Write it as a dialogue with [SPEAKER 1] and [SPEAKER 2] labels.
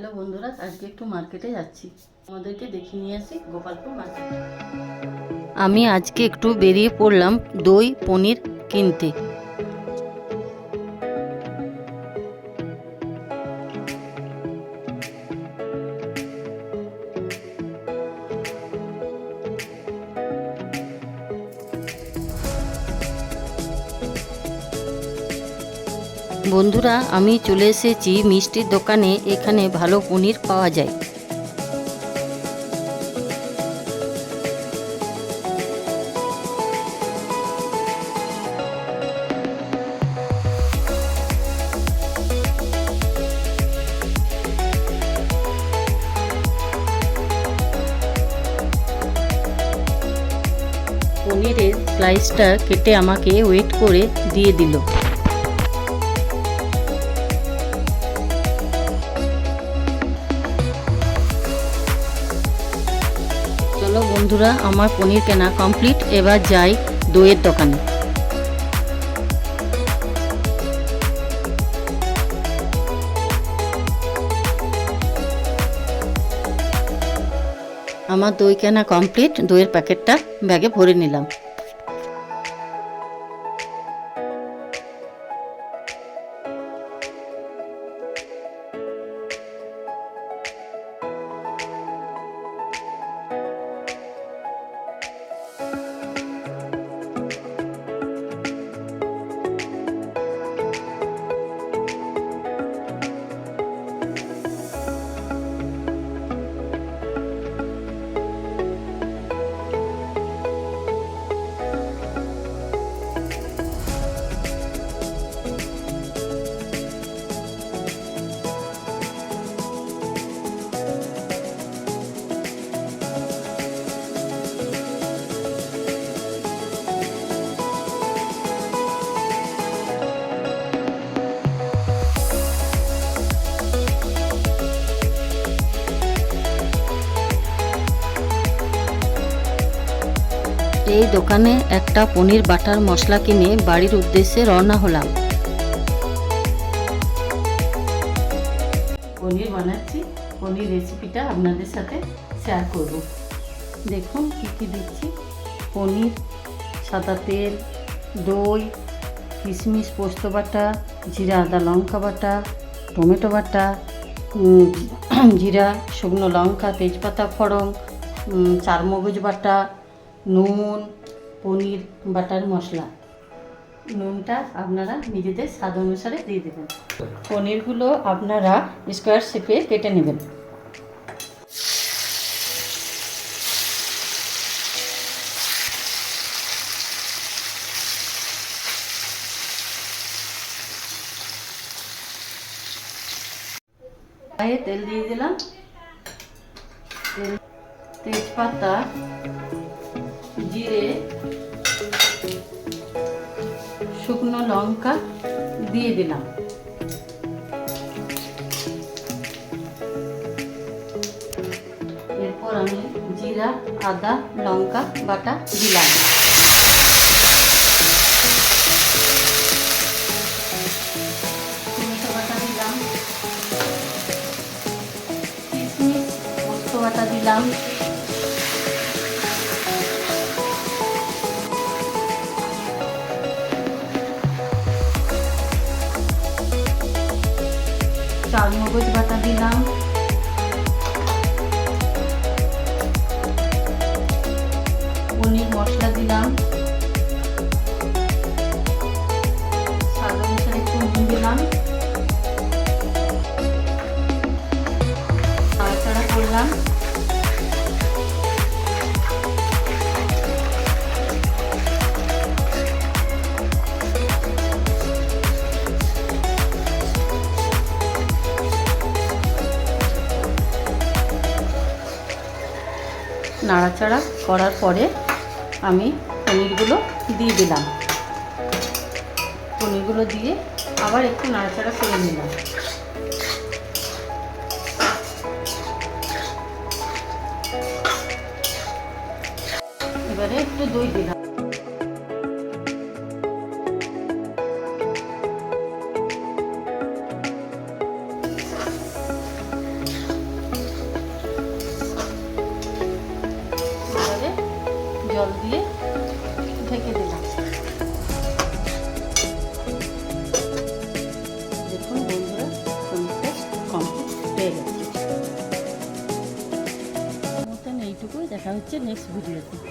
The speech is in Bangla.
[SPEAKER 1] হ্যালো বন্ধুরা, আজকে একটু মার্কেটে যাচ্ছি, আমাদেরকে দেখিয়ে নিয়ে আসি গোপালপুর মার্কেট। আমি আজকে একটু বেরিয়ে পড়লাম দই পনির কিনতে। বন্ধুরা, আমি চলে এসেছি মিষ্টির দোকানে। এখানে ভালো পনির পাওয়া যায়। পনিরের স্লাইসটা কেটে আমাকে ওয়েট করে দিয়ে দিল। চলো বন্ধুরা, আমার পনির কেনা কমপ্লিট। এবার যাই দইয়ের দোকানে। আমার দই কেনা কমপ্লিট। দইয়ের প্যাকেটটা ব্যাগে ভরে নিলাম। এই দোকানে একটা পনির বাটার মশলা কিনে বাড়ির উদ্দেশ্যে রওনা হলাম। পনির বানাচ্ছি, পনির রেসিপিটা আপনাদের সাথে শেয়ার করব। দেখুন কী কী দিচ্ছি: পনির, সাদা তেল, দই, কিশমিশ, পোস্ত বাটা, জিরা আদা লঙ্কা বাটা, টমেটো বাটা, জিরা, শুকনো লঙ্কা, তেজপাতা ফোড়ন, চারমগজ বাটা, নুন, পনির বাটার মশলা। নুনটা আপনারা নিজেদের স্বাদ অনুসারে দিয়ে দেবেন। পনিরগুলো আপনারা স্কোয়ার শেপে কেটে নেবেন। তেল দিয়ে দিলাম, তেজপাতা, জিরে, শুকনো লঙ্কা দিয়ে দিলাম। এরপর আমি জিরা আদা লঙ্কা বাটা দিলাম। টমেটো বাটা দিলাম, কিশমিশ, পোস্ত বাটা দিলাম, চারমগজ বাটা দিলাম, পনির মশলা দিলাম, স্বাদ অনুসারে একটু নুন দিলাম, নাড়াচাড়া করলাম। নাড়াচাড়া করার পরে আমি পনিরগুলো দিয়ে দিলাম। পনিরগুলো দিয়ে আবার একটু নাড়াচাড়া করে নিলাম। এবারে একটু দই দিলাম। জল দিয়ে ঢেকে দিলাম। দেখুন বন্ধুরা, পনিরটা কমপ্লিট হয়ে গেছে। মতন এইটুকুই, দেখা হচ্ছে নেক্সট ভিডিওতে।